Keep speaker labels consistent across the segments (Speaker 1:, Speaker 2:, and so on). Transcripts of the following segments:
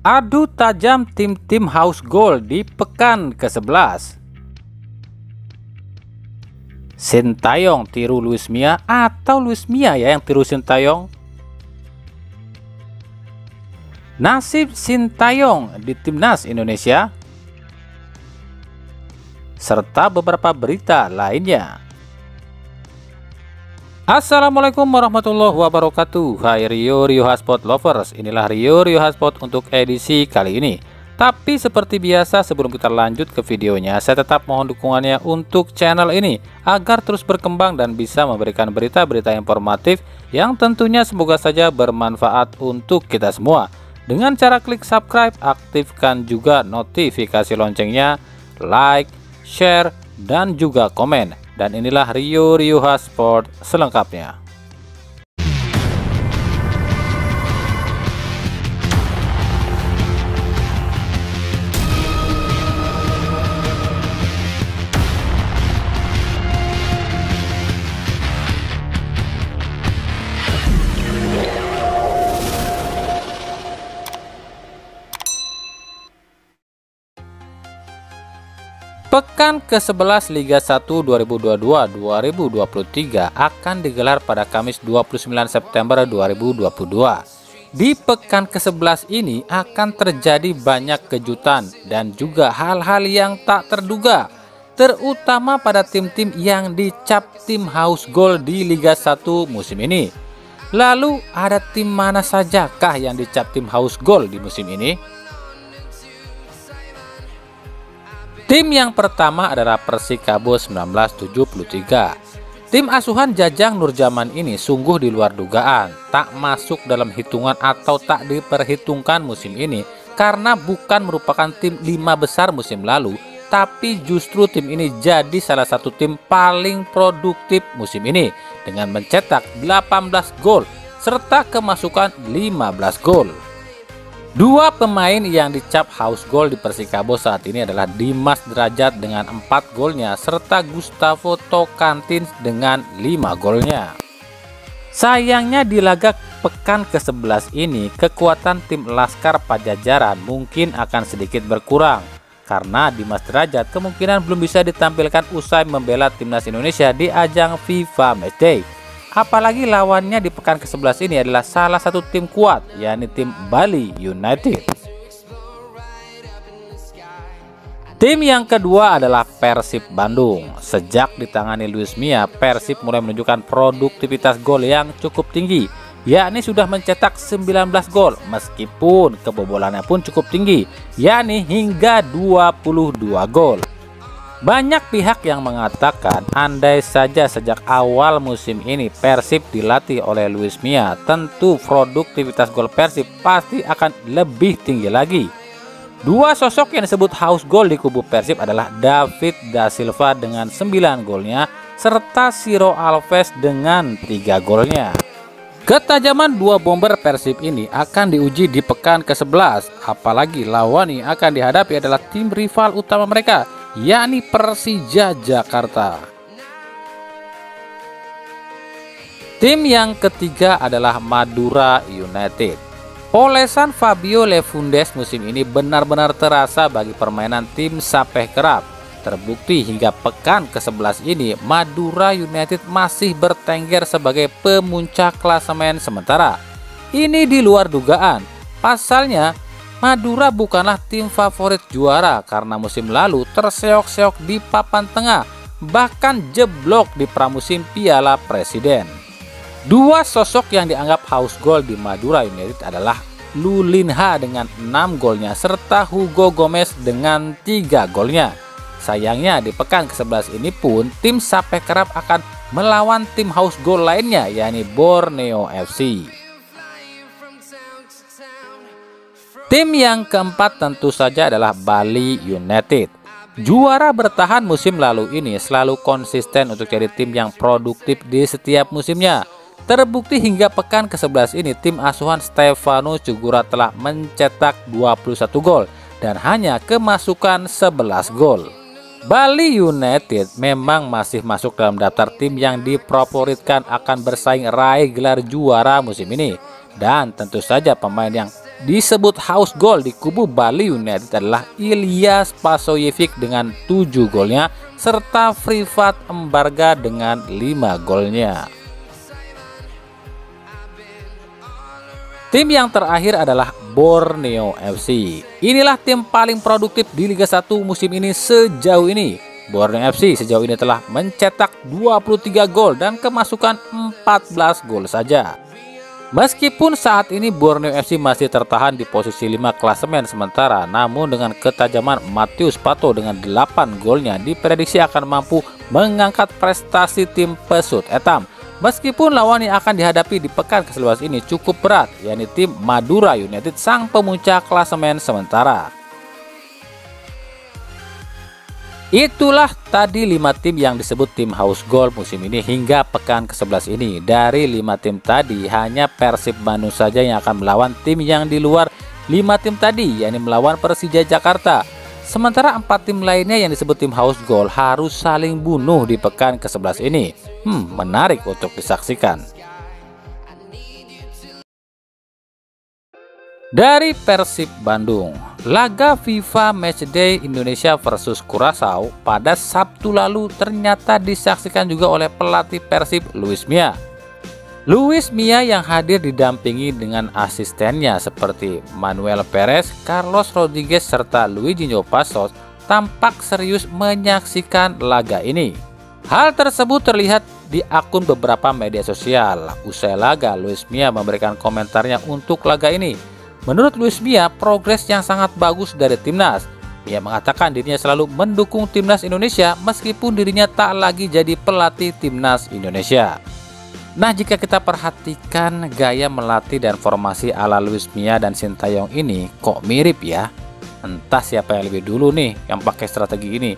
Speaker 1: Adu tajam tim-tim House Gold di pekan ke-11. Sintayong tiru Luis Mia atau Luis Mia yang tiru Sintayong? Nasib Sintayong di Timnas Indonesia, serta beberapa berita lainnya. Assalamualaikum warahmatullahi wabarakatuh. Hai Rio Hotspot lovers, inilah Rio Hotspot untuk edisi kali ini. Tapi seperti biasa, sebelum kita lanjut ke videonya, saya tetap mohon dukungannya untuk channel ini agar terus berkembang dan bisa memberikan berita-berita informatif yang tentunya semoga saja bermanfaat untuk kita semua. Dengan cara klik subscribe, aktifkan juga notifikasi loncengnya, like, share, dan juga komen. Dan inilah Rio Hotspot selengkapnya. Pekan ke-11 Liga 1 2022-2023 akan digelar pada Kamis 29 September 2022. Di pekan ke-11 ini akan terjadi banyak kejutan dan juga hal-hal yang tak terduga, terutama pada tim-tim yang dicap tim House Gold di Liga 1 musim ini. Lalu ada tim mana sajakah yang dicap tim House Gold di musim ini? Tim yang pertama adalah Persikabo 1973. Tim asuhan Jajang Nurjaman ini sungguh di luar dugaan, tak masuk dalam hitungan atau tak diperhitungkan musim ini karena bukan merupakan tim 5 besar musim lalu, tapi justru tim ini jadi salah satu tim paling produktif musim ini dengan mencetak 18 gol serta kemasukan 15 gol. Dua pemain yang dicap House Gold di Persikabo saat ini adalah Dimas Derajat dengan 4 golnya serta Gustavo Tocantins dengan 5 golnya. Sayangnya di laga pekan ke-11 ini kekuatan tim Laskar Pajajaran mungkin akan sedikit berkurang karena Dimas Derajat kemungkinan belum bisa ditampilkan usai membela Timnas Indonesia di ajang FIFA Matchday. Apalagi lawannya di pekan ke-11 ini adalah salah satu tim kuat, yakni tim Bali United. Tim yang kedua adalah Persib Bandung. Sejak ditangani Luis Mia, Persib mulai menunjukkan produktivitas gol yang cukup tinggi, yakni sudah mencetak 19 gol, meskipun kebobolannya pun cukup tinggi, yakni hingga 22 gol. Banyak pihak yang mengatakan andai saja sejak awal musim ini Persib dilatih oleh Luis Mia, tentu produktivitas gol Persib pasti akan lebih tinggi lagi. Dua sosok yang disebut House Gold di kubu Persib adalah David Da Silva dengan 9 golnya serta Ciro Alves dengan 3 golnya. Ketajaman dua bomber Persib ini akan diuji di pekan ke-11, apalagi lawan yang akan dihadapi adalah tim rival utama mereka, yakni Persija Jakarta. Tim yang ketiga adalah Madura United. Olesan Fabio Lefundes musim ini benar-benar terasa bagi permainan tim Sapeh Kerap. Terbukti hingga pekan ke-11 ini Madura United masih bertengger sebagai pemuncak klasemen sementara. Ini di luar dugaan. Pasalnya Madura bukanlah tim favorit juara karena musim lalu terseok-seok di papan tengah, bahkan jeblok di pramusim Piala Presiden. Dua sosok yang dianggap House Gold di Madura United adalah Lulinha dengan 6 golnya serta Hugo Gomez dengan 3 golnya. Sayangnya di pekan ke-11 ini pun tim Sapeh Kerap akan melawan tim House Gold lainnya, yakni Borneo FC. Tim yang keempat tentu saja adalah Bali United. Juara bertahan musim lalu ini selalu konsisten untuk jadi tim yang produktif di setiap musimnya. Terbukti hingga pekan ke-11 ini tim asuhan Stefano Cugura telah mencetak 21 gol dan hanya kemasukan 11 gol. Bali United memang masih masuk dalam daftar tim yang difavoritkan akan bersaing raih gelar juara musim ini. Dan tentu saja pemain yang disebut house goal di kubu Bali United adalah Ilyas Pasojevic dengan 7 golnya serta Privat Embarga dengan 5 golnya. Tim yang terakhir adalah Borneo FC. Inilah tim paling produktif di Liga 1 musim ini sejauh ini. Borneo FC sejauh ini telah mencetak 23 gol dan kemasukan 14 gol saja. Meskipun saat ini Borneo FC masih tertahan di posisi 5 klasemen sementara, namun dengan ketajaman Matius Pato dengan 8 golnya diprediksi akan mampu mengangkat prestasi tim Pesut Etam. Meskipun lawan yang akan dihadapi di pekan ke-11 ini cukup berat, yakni tim Madura United sang pemuncak klasemen sementara. Itulah tadi 5 tim yang disebut tim house goal musim ini hingga pekan ke-11 ini. Dari 5 tim tadi, hanya Persib Bandung saja yang akan melawan tim yang di luar 5 tim tadi, yakni melawan Persija Jakarta. Sementara 4 tim lainnya yang disebut tim house goal harus saling bunuh di pekan ke-11 ini. Menarik untuk disaksikan. Dari Persib Bandung, laga FIFA Matchday Indonesia versus Curaçao pada Sabtu lalu ternyata disaksikan juga oleh pelatih Persib Luis Mia. Luis Mia yang hadir didampingi dengan asistennya seperti Manuel Perez, Carlos Rodriguez, serta Luizinho Passos tampak serius menyaksikan laga ini. Hal tersebut terlihat di akun beberapa media sosial. Usai laga, Luis Mia memberikan komentarnya untuk laga ini. Menurut Luis Mia, progres yang sangat bagus dari timnas. Mia mengatakan dirinya selalu mendukung timnas Indonesia meskipun dirinya tak lagi jadi pelatih timnas Indonesia. Nah, jika kita perhatikan gaya melatih dan formasi ala Luis Mia dan Sintayong ini kok mirip ya. Entah siapa yang lebih dulu nih yang pakai strategi ini.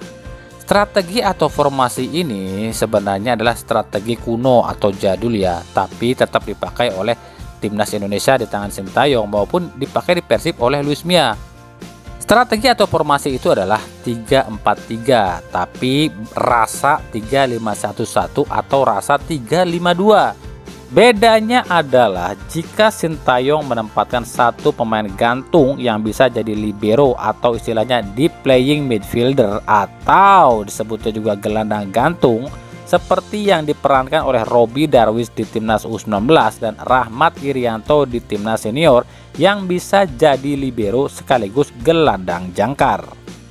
Speaker 1: Strategi atau formasi ini sebenarnya adalah strategi kuno atau jadul ya, tapi tetap dipakai oleh timnas Indonesia di tangan Sintayong maupun dipakai di Persib oleh Luis Mia. Strategi atau formasi itu adalah 3-4-3, tapi rasa 3-5-1-1 atau rasa 3-5-2. Bedanya adalah jika Sintayong menempatkan satu pemain gantung yang bisa jadi libero atau istilahnya deep playing midfielder atau disebutnya juga gelandang gantung, seperti yang diperankan oleh Robby Darwish di timnas U19 dan Rahmat Irianto di timnas senior yang bisa jadi libero sekaligus gelandang jangkar.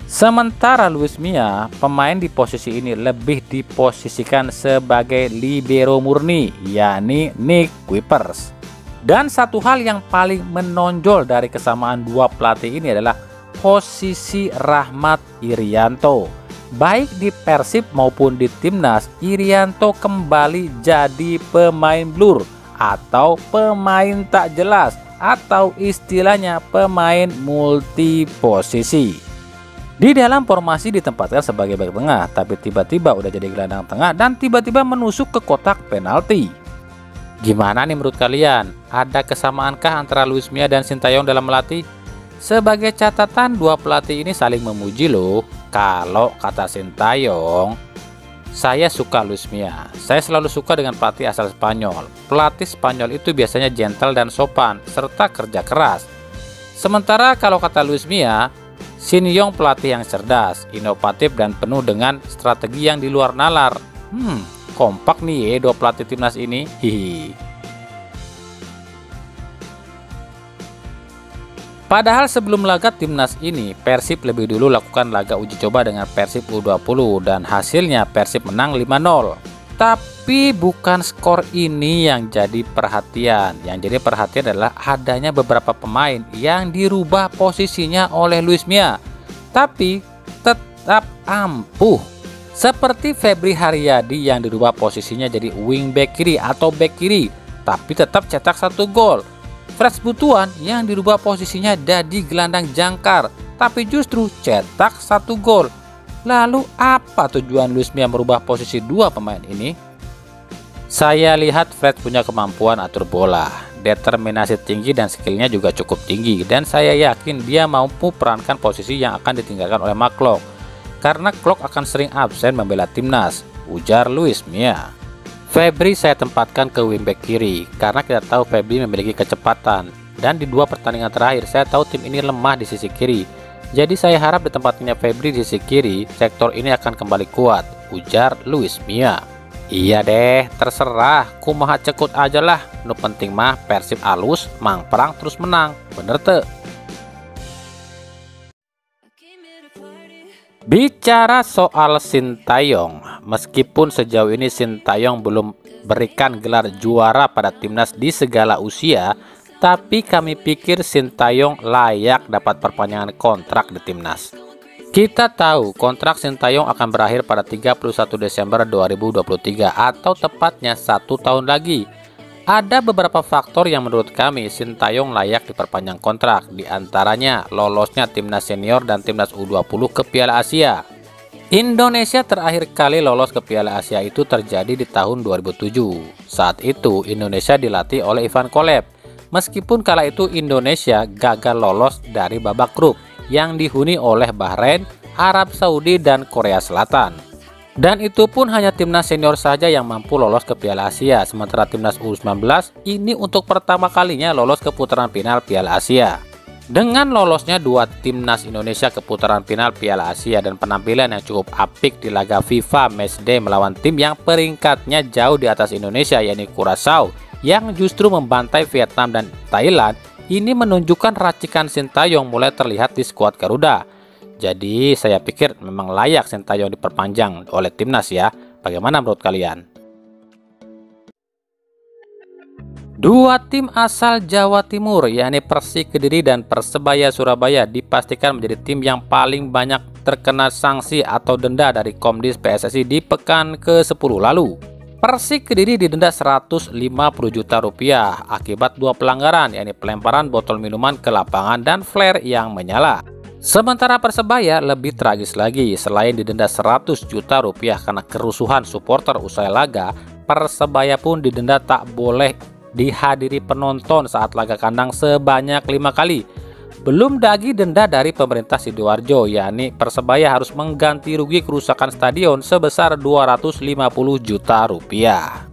Speaker 1: Sementara Luis Mia, pemain di posisi ini lebih diposisikan sebagai libero murni, yakni Nick Kuipers. Dan satu hal yang paling menonjol dari kesamaan dua pelatih ini adalah posisi Rahmat Irianto. Baik di Persib maupun di timnas, Irianto kembali jadi pemain blur atau pemain tak jelas atau istilahnya pemain multi posisi. Di dalam formasi ditempatkan sebagai bek tengah, tapi tiba-tiba udah jadi gelandang tengah dan tiba-tiba menusuk ke kotak penalti. Gimana nih menurut kalian? Ada kesamaankah antara Luis Mia dan Sintayong dalam melatih? Sebagai catatan, dua pelatih ini saling memuji loh. Kalau kata Sintayong, saya suka Luis Mia. Saya selalu suka dengan pelatih asal Spanyol. Pelatih Spanyol itu biasanya gentle dan sopan, serta kerja keras. Sementara kalau kata Luis Mia, Sintayong pelatih yang cerdas, inovatif, dan penuh dengan strategi yang di luar nalar. Kompak nih ya dua pelatih timnas ini. Hihi. Padahal sebelum laga timnas ini, Persib lebih dulu lakukan laga uji coba dengan Persib U20 dan hasilnya Persib menang 5-0. Tapi bukan skor ini yang jadi perhatian. Yang jadi perhatian adalah adanya beberapa pemain yang dirubah posisinya oleh Luis Mia, tapi tetap ampuh. Seperti Febri Haryadi yang dirubah posisinya jadi wingback kiri atau back kiri, tapi tetap cetak 1 gol. Freds Butuan yang dirubah posisinya jadi gelandang jangkar, tapi justru cetak 1 gol. Lalu apa tujuan Luis Mia merubah posisi dua pemain ini? Saya lihat Fred punya kemampuan atur bola, determinasi tinggi dan skillnya juga cukup tinggi. Dan saya yakin dia mampu perankan posisi yang akan ditinggalkan oleh Mark Klok. Karena Klok akan sering absen membela timnas, ujar Luis Mia. Febri saya tempatkan ke wingback kiri karena kita tahu Febri memiliki kecepatan. Dan di 2 pertandingan terakhir saya tahu tim ini lemah di sisi kiri. Jadi saya harap di tempatnya Febri di sisi kiri, sektor ini akan kembali kuat, ujar Luis Mia. Iya deh, terserah, kumaha cekut aja lah. Nu penting mah Persib alus, mang perang terus menang. Bener teu? Bicara soal Sintayong, meskipun sejauh ini Sintayong belum berikan gelar juara pada timnas di segala usia, tapi kami pikir Sintayong layak dapat perpanjangan kontrak di timnas. Kita tahu kontrak Sintayong akan berakhir pada 31 Desember 2023 atau tepatnya 1 tahun lagi. Ada beberapa faktor yang menurut kami Sintayong layak diperpanjang kontrak, diantaranya lolosnya timnas senior dan timnas U20 ke Piala Asia. Indonesia terakhir kali lolos ke Piala Asia itu terjadi di tahun 2007. Saat itu Indonesia dilatih oleh Ivan Kolev. Meskipun kala itu Indonesia gagal lolos dari babak grup yang dihuni oleh Bahrain, Arab Saudi, dan Korea Selatan. Dan itu pun hanya timnas senior saja yang mampu lolos ke Piala Asia, sementara timnas U19 ini untuk pertama kalinya lolos ke putaran final Piala Asia. Dengan lolosnya 2 timnas Indonesia ke putaran final Piala Asia dan penampilan yang cukup apik di laga FIFA Matchday melawan tim yang peringkatnya jauh di atas Indonesia, yakni Curaçao, yang justru membantai Vietnam dan Thailand, ini menunjukkan racikan Sintayong mulai terlihat di skuad Garuda. Jadi saya pikir memang layak Sintayong diperpanjang oleh timnas ya. Bagaimana menurut kalian? 2 tim asal Jawa Timur, yakni Persik Kediri dan Persebaya Surabaya, dipastikan menjadi tim yang paling banyak terkena sanksi atau denda dari Komdis PSSI di pekan ke-10 lalu. Persik Kediri didenda 150 juta rupiah akibat 2 pelanggaran, yakni pelemparan botol minuman ke lapangan dan flare yang menyala. Sementara Persebaya lebih tragis lagi, selain didenda 100 juta rupiah karena kerusuhan supporter usai laga, Persebaya pun didenda tak boleh dihadiri penonton saat laga kandang sebanyak 5 kali. Belum lagi denda dari pemerintah Sidoarjo, yakni Persebaya harus mengganti rugi kerusakan stadion sebesar 250 juta rupiah.